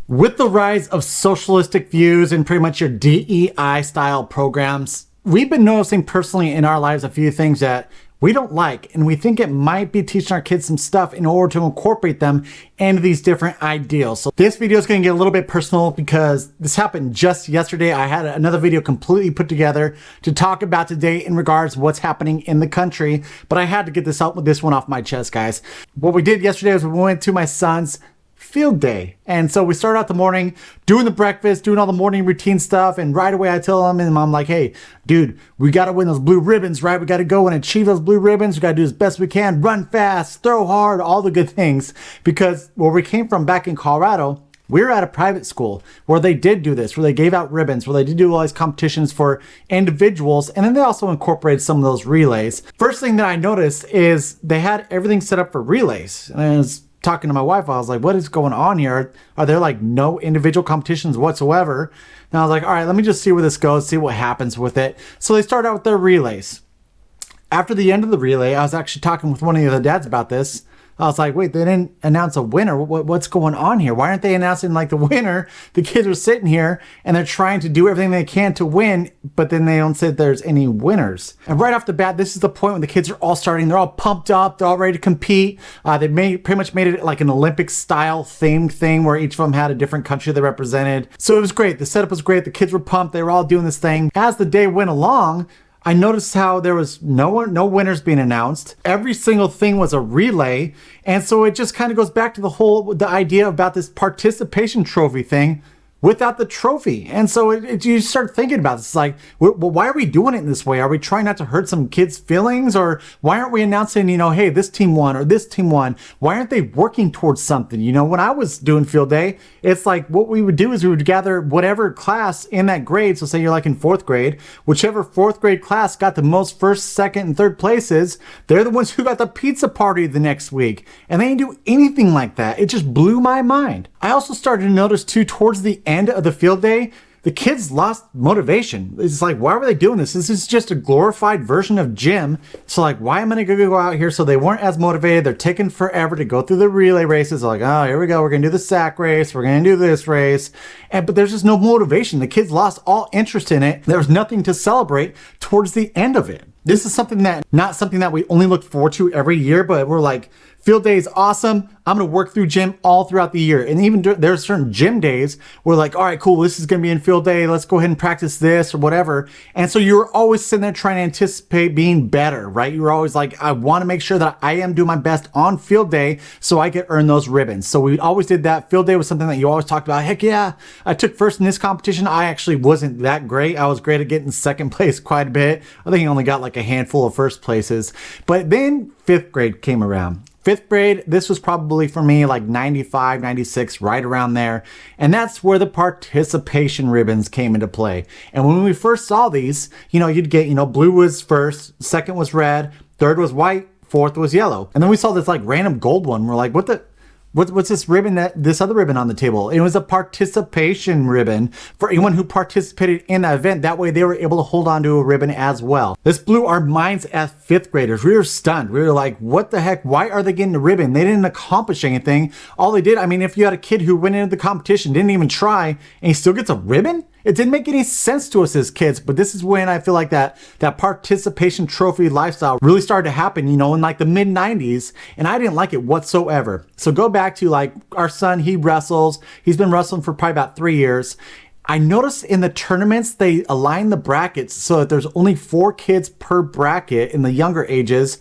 With the rise of socialistic views and pretty much your DEI style programs, we've been noticing personally in our lives a few things that we don't like, and we think it might be teaching our kids some stuff in order to incorporate them into these different ideals. So this video is going to get a little bit personal because this happened just yesterday. I had another video completely put together to talk about today in regards to what's happening in the country, but I had to get this one off my chest, guys. What we did yesterday was we went to my son's field day. And so we started out the morning doing the breakfast, doing all the morning routine stuff. And right away I tell him, and I'm like, hey, dude, we got to win those blue ribbons, right? We got to go and achieve those blue ribbons. We got to do as best we can, run fast, throw hard, all the good things. Because where we came from back in Colorado, we were at a private school where they did do this, where they gave out ribbons, where they did do all these competitions for individuals. And then they also incorporated some of those relays. First thing that I noticed is they had everything set up for relays. And I was talking to my wife, I was like, what is going on here? Are there like no individual competitions whatsoever? And I was like, all right, let me just see where this goes, see what happens with it. So they started out with their relays. After the end of the relay, I was actually talking with one of the other dads about this. I was like, wait, they didn't announce a winner. What's going on here? Why aren't they announcing like the winner? The kids are sitting here and they're trying to do everything they can to win, but then they don't say there's any winners. And right off the bat, this is the point when the kids are all starting. They're all pumped up. They're all ready to compete. They pretty much made it like an Olympic style themed thing where each of them had a different country they represented. So it was great. The setup was great. The kids were pumped. They were all doing this thing. As the day went along, I noticed how there was no winners being announced. Every single thing was a relay. And so it just kind of goes back to the idea about this participation trophy thing without the trophy. And so you start thinking about this. It's like, well, why are we doing it in this way? Are we trying not to hurt some kids' feelings? Or why aren't we announcing, hey, this team won or this team won? Why aren't they working towards something? When I was doing field day, it's like what we would do is we would gather whatever class in that grade. So say you're like in fourth grade, whichever fourth grade class got the most first, second, and third places, they're the ones who got the pizza party the next week. And they didn't do anything like that. It just blew my mind. I also started to notice too, towards the end of the field day, the kids lost motivation. It's like, why were they doing this? This is just a glorified version of gym. So like, why am I going to go out here? So they weren't as motivated. They're taking forever to go through the relay races. They're like, oh, here we go. We're going to do the sack race. We're going to do this race. But there's just no motivation. The kids lost all interest in it. There was nothing to celebrate towards the end of it. This is not something that we only look forward to every year, but we're like, field day is awesome. I'm going to work through gym all throughout the year. And even there's certain gym days where like, all right, cool, this is going to be in field day. Let's go ahead and practice this or whatever. And so you're always sitting there trying to anticipate being better, right? You're always like, I want to make sure that I am doing my best on field day so I can earn those ribbons. So we always did that. Field day was something that you always talked about. Heck yeah, I took first in this competition. I actually wasn't that great. I was great at getting second place quite a bit. I think I only got like a handful of first places. But then fifth grade came around. Fifth grade, this was probably for me like 95, 96, right around there. And that's where the participation ribbons came into play. And when we first saw these, you'd get, blue was first, second was red, third was white, fourth was yellow. And then we saw this like random gold one. We're like, what's this ribbon, this other ribbon on the table? It was a participation ribbon for anyone who participated in that event. That way they were able to hold on to a ribbon as well. This blew our minds as fifth graders. We were stunned. We were like, what the heck? Why are they getting a ribbon? They didn't accomplish anything. All they did, if you had a kid who went into the competition, didn't even try, and he still gets a ribbon? It didn't make any sense to us as kids, but this is when I feel like that participation trophy lifestyle really started to happen, in like the mid 90s, and I didn't like it whatsoever. So go back to like our son, he wrestles. He's been wrestling for probably about 3 years. I noticed in the tournaments, they align the brackets so that there's only 4 kids per bracket in the younger ages.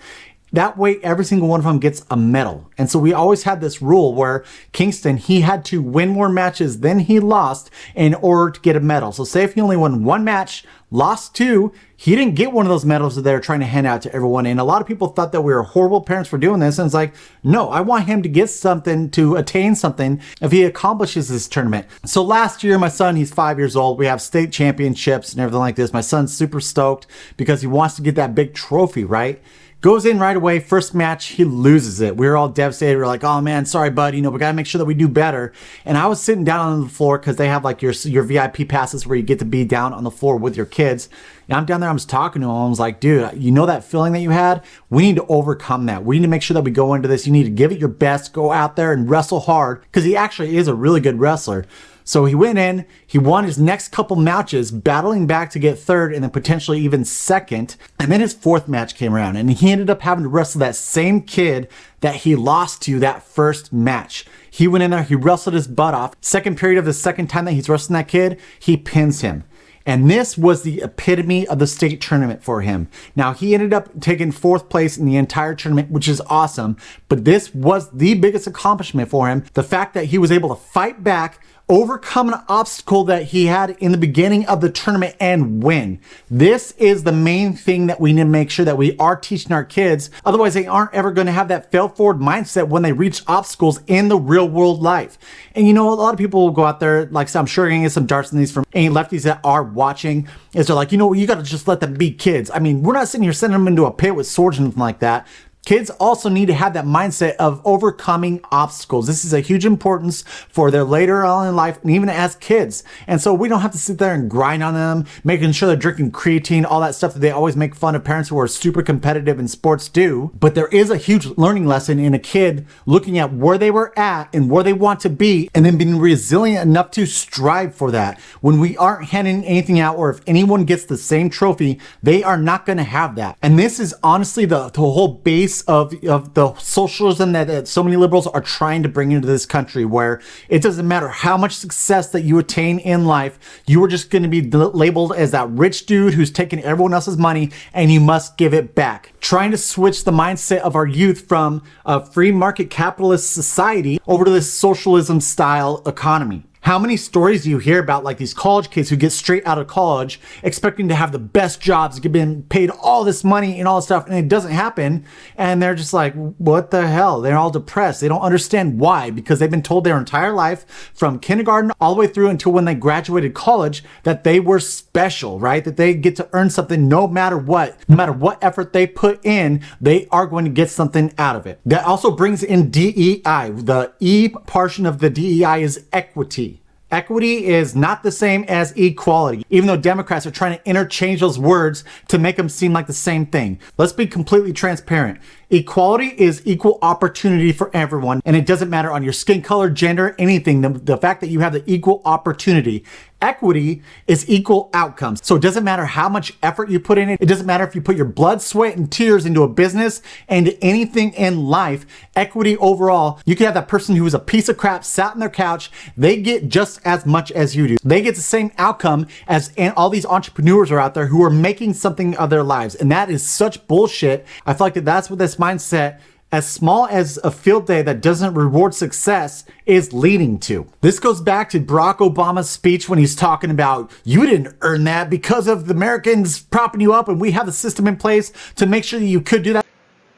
That way, every single one of them gets a medal. And so we always had this rule where Kingston, he had to win more matches than he lost in order to get a medal. So say if he only won 1 match, lost 2, he didn't get one of those medals that they were trying to hand out to everyone. And a lot of people thought that we were horrible parents for doing this. And it's like, no, I want him to get something, to attain something if he accomplishes this tournament. So last year, my son, he's 5 years old. We have state championships and everything like this. My son's super stoked because he wants to get that big trophy, right? Goes in right away, first match, he loses it. We were all devastated. We were like, oh man, sorry bud, we gotta make sure that we do better. And I was sitting down on the floor because they have like your VIP passes where you get to be down on the floor with your kids. And I'm down there, I'm just talking to him. I was like, dude, you know that feeling that you had? We need to overcome that. We need to make sure that we go into this. You need to give it your best, go out there and wrestle hard, because he actually is a really good wrestler. So he went in, he won his next couple matches, battling back to get third and then potentially even second. And then his fourth match came around and he ended up having to wrestle that same kid that he lost to that first match. He went in there, he wrestled his butt off. Second period of the second time that he's wrestling that kid, he pins him. And this was the epitome of the state tournament for him. Now, he ended up taking fourth place in the entire tournament, which is awesome. But this was the biggest accomplishment for him. The fact that he was able to fight back, overcome an obstacle that he had in the beginning of the tournament and win. This is the main thing that we need to make sure that we are teaching our kids. Otherwise, they aren't ever going to have that fail forward mindset when they reach obstacles in the real world life. And you know, a lot of people will go out there, like I'm sure you're going to get some darts in these from any lefties that are watching, is they're like, you know, you got to just let them be kids. I mean, we're not sitting here sending them into a pit with swords and anything like that. Kids also need to have that mindset of overcoming obstacles. This is a huge importance for their later on in life and even as kids. And so we don't have to sit there and grind on them, making sure they're drinking creatine, all that stuff that they always make fun of parents who are super competitive in sports do. But there is a huge learning lesson in a kid looking at where they were at and where they want to be and then being resilient enough to strive for that. When we aren't handing anything out, or if anyone gets the same trophy, they are not going to have that. And this is honestly the whole base of the socialism that so many liberals are trying to bring into this country, where it doesn't matter how much success that you attain in life, you are just going to be labeled as that rich dude who's taking everyone else's money and you must give it back. Trying to switch the mindset of our youth from a free market capitalist society over to this socialism style economy. How many stories do you hear about like these college kids who get straight out of college expecting to have the best jobs, getting paid all this money and all this stuff, and it doesn't happen, and they're just like, what the hell? They're all depressed. They don't understand why, because they've been told their entire life from kindergarten all the way through until when they graduated college that they were special, right? That they get to earn something no matter what. No matter what effort they put in, they are going to get something out of it. That also brings in DEI. The E portion of the DEI is equity. Equity is not the same as equality, even though Democrats are trying to interchange those words to make them seem like the same thing. Let's be completely transparent. Equality is equal opportunity for everyone, and it doesn't matter on your skin color, gender, anything. The fact that you have the equal opportunity. Equity is equal outcomes. So it doesn't matter how much effort you put in it. It doesn't matter if you put your blood, sweat, and tears into a business and anything in life. Equity overall, you can have that person who is a piece of crap sat on their couch. They get just as much as you do. They get the same outcome as all these entrepreneurs are out there who are making something of their lives. And that is such bullshit. I feel like that's what this mindset, as small as a field day that doesn't reward success, is leading to. This goes back to Barack Obama's speech when he's talking about, you didn't earn that because of the Americans propping you up, and we have a system in place to make sure that you could do that.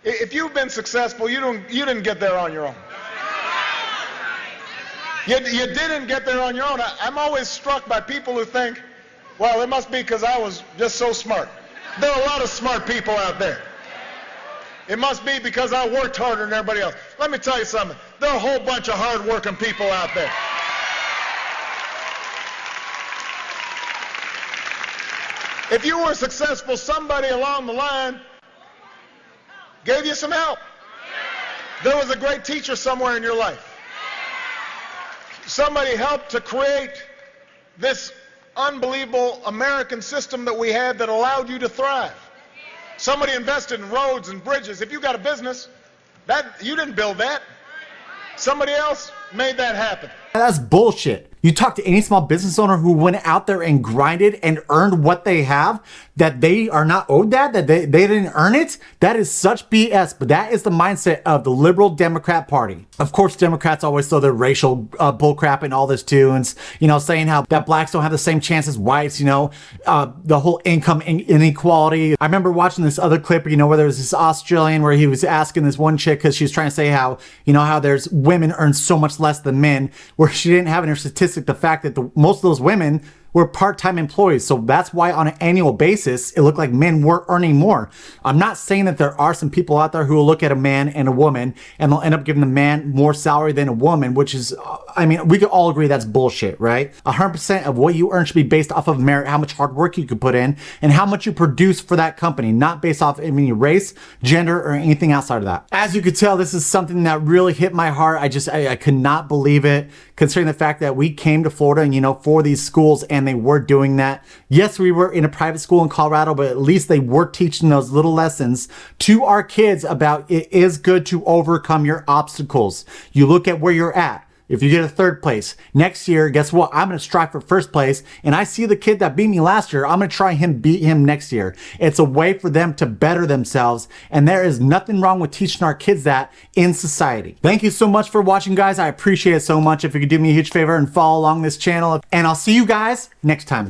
If you've been successful, you didn't get there on your own. You didn't get there on your own. I'm always struck by people who think, well, it must be because I was just so smart. There are a lot of smart people out there. It must be because I worked harder than everybody else. Let me tell you something. There are a whole bunch of hard-working people out there. If you were successful, somebody along the line gave you some help. There was a great teacher somewhere in your life. Somebody helped to create this unbelievable American system that we had that allowed you to thrive. Somebody invested in roads and bridges. If you got a business, you didn't build that. Somebody else made that happen. That's bullshit. You talk to any small business owner who went out there and grinded and earned what they have, that they are not owed that they didn't earn it. That is such BS, but that is the mindset of the liberal Democrat Party. Of course, Democrats always throw their racial bullcrap and all this too, and saying how that blacks don't have the same chance as whites, the whole income inequality. I remember watching this other clip, where there was this Australian where he was asking this one chick, because she was trying to say how there's women earn so much less than men, where she didn't have in her statistic the fact that most of those women were part-time employees. So that's why on an annual basis, it looked like men were earning more. I'm not saying that there are some people out there who will look at a man and a woman and they'll end up giving the man more salary than a woman, which is, I mean, we could all agree that's bullshit, right? 100% of what you earn should be based off of merit, how much hard work you could put in, and how much you produce for that company, not based off any race, gender, or anything outside of that. As you could tell, this is something that really hit my heart. I could not believe it, considering the fact that we came to Florida and, you know, for these schools and they were doing that. Yes, we were in a private school in Colorado, but at least they were teaching those little lessons to our kids about it is good to overcome your obstacles. You look at where you're at. If you get a third place next year, guess what? I'm going to strive for first place. And I see the kid that beat me last year. I'm going to try beat him next year. It's a way for them to better themselves. And there is nothing wrong with teaching our kids that in society. Thank you so much for watching, guys. I appreciate it so much. If you could do me a huge favor and follow along this channel, and I'll see you guys next time.